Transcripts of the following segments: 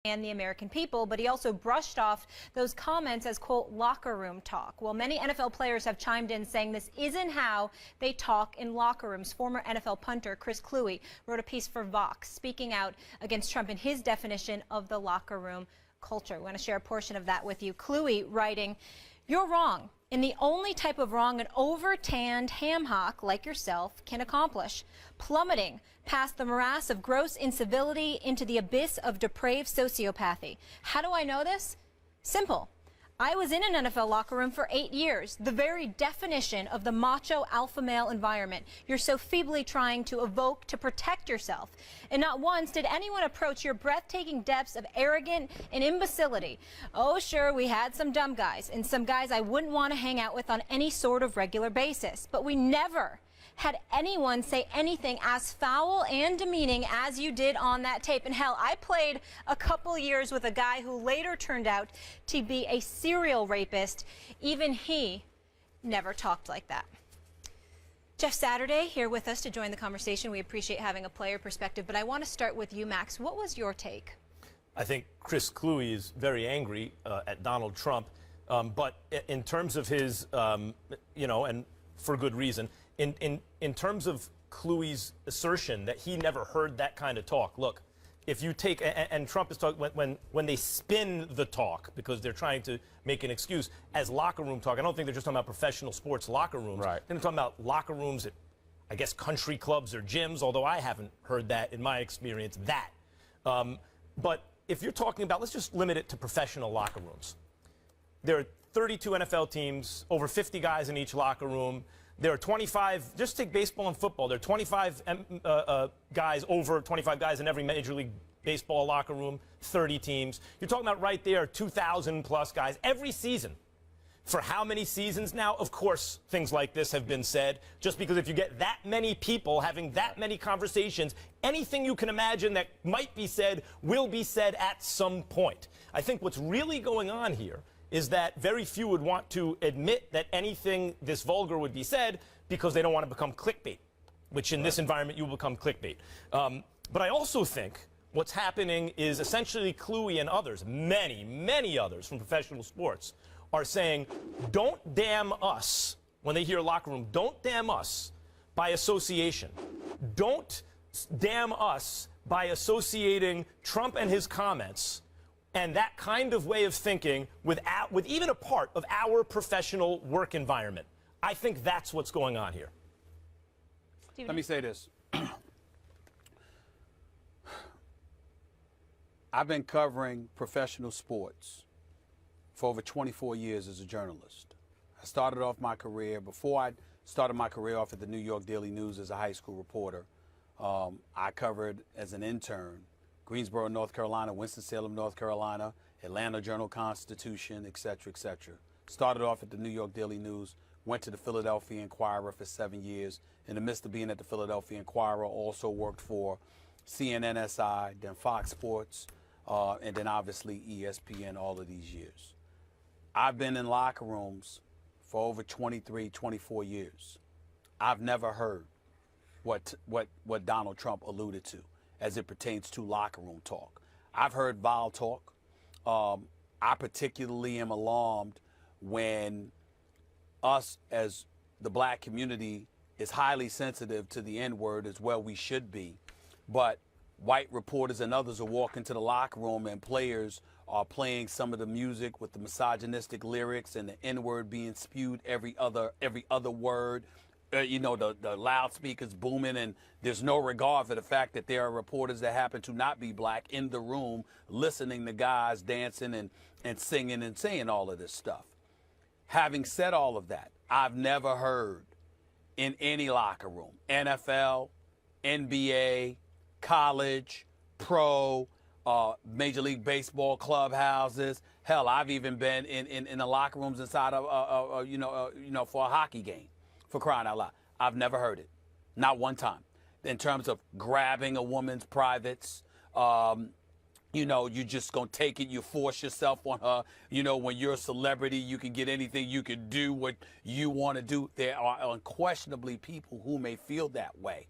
and the American people, but he also brushed off those comments as, quote, locker room talk. Well, many NFL players have chimed in saying this isn't how they talk in locker rooms. Former NFL punter Chris Kluwe wrote a piece for Vox speaking out against Trump and his definition of the locker room culture. We want to share a portion of that with you. Kluwe writing, "You're wrong in the only type of wrong an over-tanned ham hock like yourself can accomplish, plummeting past the morass of gross incivility into the abyss of depraved sociopathy. How do I know this? Simple. I was in an NFL locker room for 8 years, the very definition of the macho alpha male environment you're so feebly trying to evoke to protect yourself. And not once did anyone approach your breathtaking depths of arrogance and imbecility. Oh, sure, we had some dumb guys and some guys I wouldn't want to hang out with on any sort of regular basis. But we never had anyone say anything as foul and demeaning as you did on that tape. And hell, I played a couple years with a guy who later turned out to be a serial rapist. Even he never talked like that." Jeff Saturday here with us to join the conversation. We appreciate having a player perspective, but I want to start with you, Max. What was your take? I think Chris Kluwe is very angry at Donald Trump, but in terms of his, and for good reason, in terms of Kluwe's assertion that he never heard that kind of talk, look, if you take, and Trump is talking, when they spin the talk, because they're trying to make an excuse, as locker room talk, I don't think they're just talking about professional sports locker rooms. Right. They're talking about locker rooms at, I guess, country clubs or gyms, although I haven't heard that in my experience, that. But if you're talking about, let's just limit it to professional locker rooms. There are 32 NFL teams, over 50 guys in each locker room. There are 25, just take baseball and football, there are 25 guys, over 25 guys in every Major League Baseball locker room, 30 teams. You're talking about right there, 2,000 plus guys every season. For how many seasons now? Of course, things like this have been said, just because if you get that many people having that many conversations, anything you can imagine that might be said will be said at some point. I think what's really going on here is that very few would want to admit that anything this vulgar would be said because they don't want to become clickbait, which in this environment you will become clickbait. But I also think what's happening is essentially Kluwe and others, many, many others from professional sports, are saying, don't damn us, when they hear locker room, don't damn us by association. Don't damn us by associating Trump and his comments and that kind of way of thinking with even a part of our professional work environment. I think that's what's going on here. Let me say this. I've been covering professional sports for over 24 years as a journalist. I started off my career, before I started my career off at the New York Daily News as a high school reporter, I covered as an intern Greensboro, North Carolina, Winston-Salem, North Carolina, Atlanta Journal-Constitution, et cetera, et cetera. Started off at the New York Daily News, went to the Philadelphia Inquirer for 7 years. In the midst of being at the Philadelphia Inquirer, also worked for CNN-SI, then Fox Sports, and then obviously ESPN all of these years. I've been in locker rooms for over 23, 24 years. I've never heard what Donald Trump alluded to as it pertains to locker room talk. I've heard vile talk. I particularly am alarmed when us as the black community is highly sensitive to the N-word, as well we should be. But white reporters and others are walking to the locker room and players are playing some of the music with the misogynistic lyrics and the N-word being spewed every other word. The loudspeakers booming, and there's no regard for the fact that there are reporters that happen to not be black in the room listening to guys dancing and singing and saying all of this stuff. Having said all of that, I've never heard in any locker room, NFL, NBA, college, pro, Major League Baseball clubhouses. Hell, I've even been in the locker rooms inside of, for a hockey game. For crying out loud. I've never heard it. Not one time. In terms of grabbing a woman's privates, you're just going to take it. You force yourself on her. When you're a celebrity, you can get anything. You can do what you want to do. There are unquestionably people who may feel that way.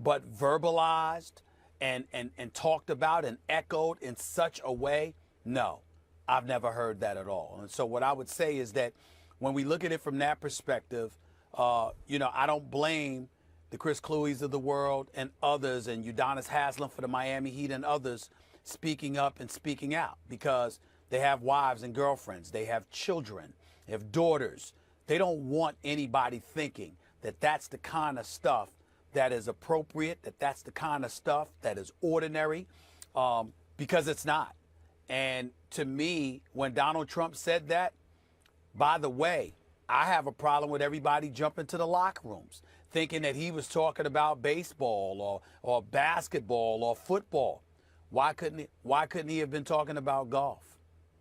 But verbalized and talked about and echoed in such a way? No, I've never heard that at all. And so what I would say is that when we look at it from that perspective, I don't blame the Chris Kluis of the world and others, and Udonis Haslem for the Miami Heat and others speaking up and speaking out, because they have wives and girlfriends, they have children, they have daughters. They don't want anybody thinking that that's the kind of stuff that is appropriate, that that's the kind of stuff that is ordinary, because it's not. And to me, when Donald Trump said that, by the way, I have a problem with everybody jumping to the locker rooms thinking that he was talking about baseball or basketball or football. Why couldn't he have been talking about golf?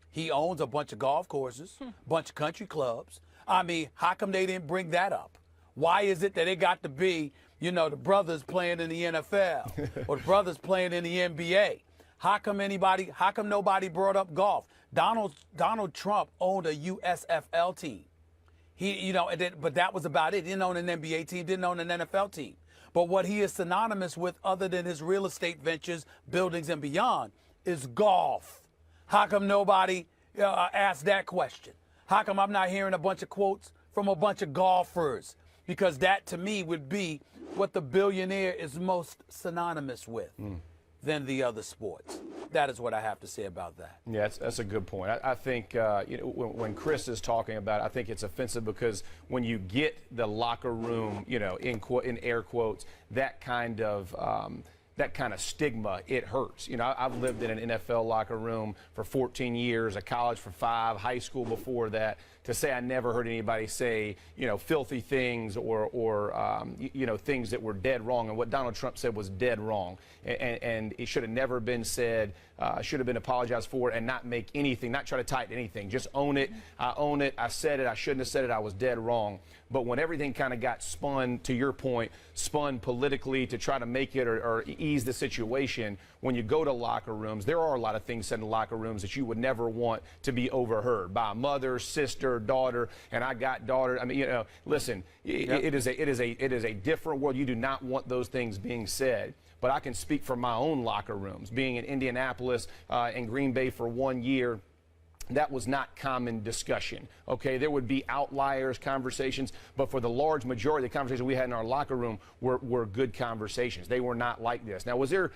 He owns a bunch of golf courses, a bunch of country clubs. I mean, how come they didn't bring that up? Why is it that it got to be, the brothers playing in the NFL or the brothers playing in the NBA? How come nobody brought up golf? Donald Trump owned a USFL team. But that was about it. He didn't own an NBA team, didn't own an NFL team. But what he is synonymous with, other than his real estate ventures, buildings, and beyond, is golf. How come nobody asked that question? How come I'm not hearing a bunch of quotes from a bunch of golfers? Because that, to me, would be what the billionaire is most synonymous with than the other sports. That is what I have to say about that. Yeah, that's a good point. I think when Chris is talking about it, I think it's offensive because when you get the locker room, in air quotes, that kind of stigma, it hurts. I've lived in an NFL locker room for 14 years, a college for 5, high school before that. To say I never heard anybody say, filthy things or things that were dead wrong. And what Donald Trump said was dead wrong. And it should have never been said, should have been apologized for it, and not make anything, not try to tie it to anything. Just own it. I own it. I said it. I shouldn't have said it. I was dead wrong. But when everything kind of got spun, to your point, spun politically to try to make it or ease the situation, when you go to locker rooms, there are a lot of things said in locker rooms that you would never want to be overheard by a mother, sister, daughter, and I got daughter. I mean, listen, it is a different world. You do not want those things being said. But I can speak for my own locker rooms. Being in Indianapolis and Green Bay for 1 year, that was not common discussion. Okay, there would be outliers, conversations, but for the large majority of the conversations we had in our locker room were good conversations. They were not like this. Now, was there,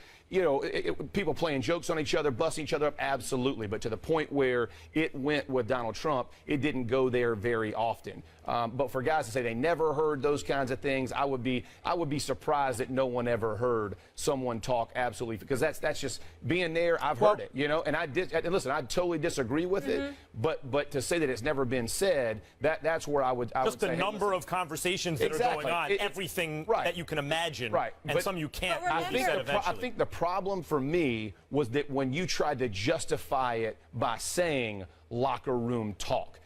people playing jokes on each other, busting each other up? Absolutely. But to the point where it went with Donald Trump, it didn't go there very often. But for guys to say they never heard those kinds of things, I would be surprised that no one ever heard someone talk absolutely, because that's just being there. I've heard it, and and listen, I totally disagree with it, but to say that it's never been said, that's where I would just say, the number of conversations that are going on, everything that you can imagine, and but some you can't. I think the problem for me was that when you tried to justify it by saying locker room talk.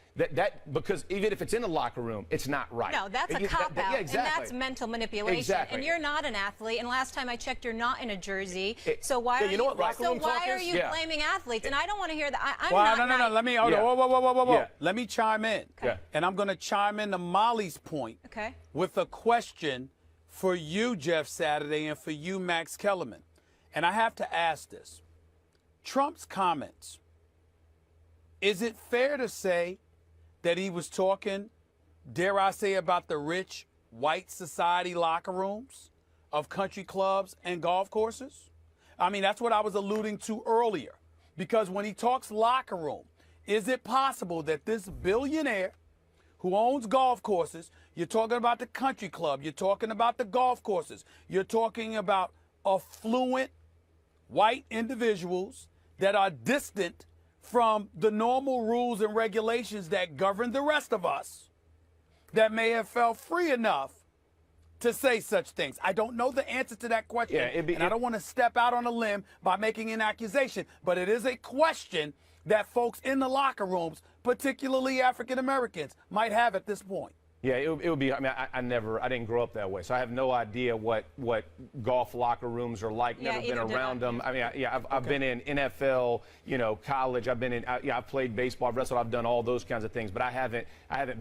Because even if it's in the locker room, it's not right. No, that's a cop-out, yeah, exactly. and that's mental manipulation. Exactly. And you're not an athlete, and last time I checked, you're not in a jersey. So why are you blaming athletes? And I don't want to hear that. No. Let me whoa. Yeah. Let me chime in. Okay. And I'm going to chime in to Molly's point with a question for you, Jeff Saturday, and for you, Max Kellerman. And I have to ask this. Trump's comments, is it fair to say that he was talking, dare I say, about the rich white society locker rooms of country clubs and golf courses? I mean, that's what I was alluding to earlier. Because when he talks locker room, is it possible that this billionaire who owns golf courses, you're talking about the country club, you're talking about the golf courses, you're talking about affluent white individuals that are distant from the normal rules and regulations that govern the rest of us, that may have felt free enough to say such things? I don't know the answer to that question, and I don't want to step out on a limb by making an accusation, but it is a question that folks in the locker rooms, particularly African Americans, might have at this point. Yeah, it would be. I mean, I didn't grow up that way, so I have no idea what golf locker rooms are like. Never been around them. I mean, I've been in NFL, college. I've been in. I've played baseball, I've wrestled. I've done all those kinds of things, but I haven't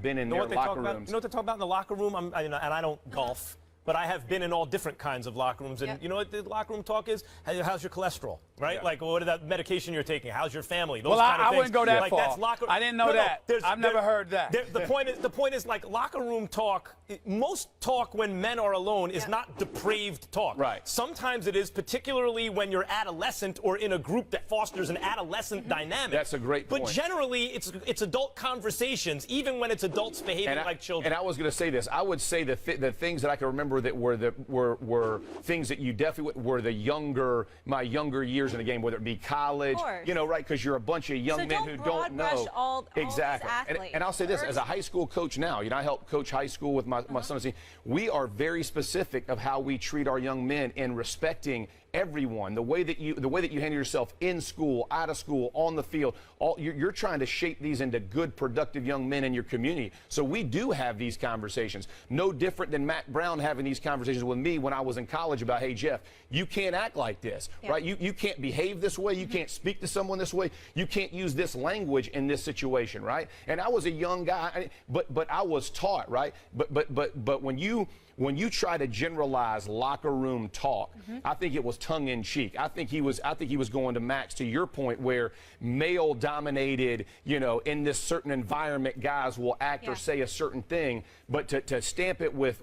been in their locker rooms. You know what they talk about in the locker room? And I don't golf. but I have been in all different kinds of locker rooms. And you know what the locker room talk is? How's your cholesterol, right? Yeah. Like, what is that medication you're taking? How's your family? Those Well, kind of I things. wouldn't go that like, far. That's locker. I didn't know that. I've never heard that. The point is like locker room talk. Most talk when men are alone is not depraved talk. Right. Sometimes it is, particularly when you're adolescent or in a group that fosters an adolescent dynamic. That's a great point. But generally, it's adult conversations, even when it's adults behaving like children. And I was going to say this. I would say the things that I can remember that were things that you definitely were my younger years in the game, whether it be college, you know, right? Because you're a bunch of young men who don't know all exactly. And I'll say this as a high school coach now. You know, I help coach high school with my son's team. We are very specific of how we treat our young men in respecting everyone, the way that you handle yourself in school, out of school, on the field. You're trying to shape these into good, productive young men in your community. So we do have these conversations. No different than Matt Brown having these conversations with me when I was in college about, hey, Jeff, you can't act like this, right? You can't behave this way. You can't speak to someone this way. You can't use this language in this situation, right? And I was a young guy, but I was taught, right? But when you try to generalize locker room talk, I think it was tongue-in-cheek. I think he was going to Max, to your point, where male-dominated, you know, in this certain environment, guys will act or say a certain thing. But to stamp it with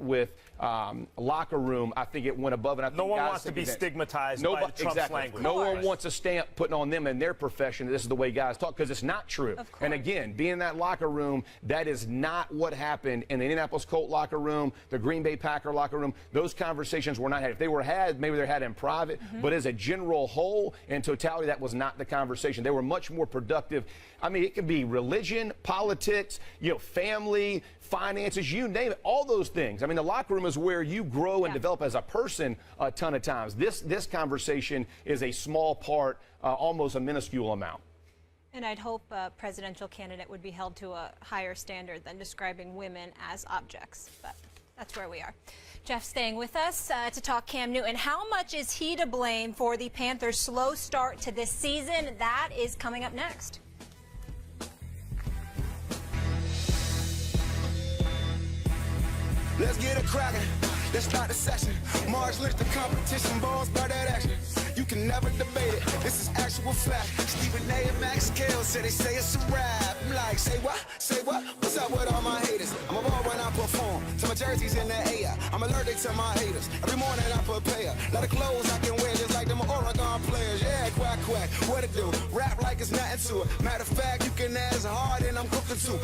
locker room, I think it went above. And I think no one guys wants to be stigmatized by the Trump's exactly. language. No one wants a stamp putting on them in their profession that this is the way guys talk, because it's not true. And again, being in that locker room, that is not what happened in the Indianapolis Colt locker room, the Green Bay Packer locker room. Those conversations were not had. If they were had, maybe they're had in private, but as a general whole, in totality, that was not the conversation. They were much more productive. I mean, it could be religion, politics, you know, family, finances, you name it, all those things. I mean, the locker room is where you grow and develop as a person a ton of times. This conversation is a small part, almost a minuscule amount. And I'd hope a presidential candidate would be held to a higher standard than describing women as objects. But that's where we are. Jeff staying with us to talk Cam Newton. How much is he to blame for the Panthers' slow start to this season? That is coming up next. Let's get it cracking. Let's start the session. March Lynch, the competition, balls by that action. You can never debate it. This is actual fact. Stephen A. and Max Kale say they say it's a rap. I'm like, say what? Say what? What's up with all my haters? I'm a ball when I perform. So my jersey's in the air. I'm allergic to my haters. Every morning I prepare. Lot of clothes I can wear just like them Oregon players. Yeah, quack, quack. What it do? Rap like it's nothing to it. Matter of fact, you can ask hard and I'm cooking too.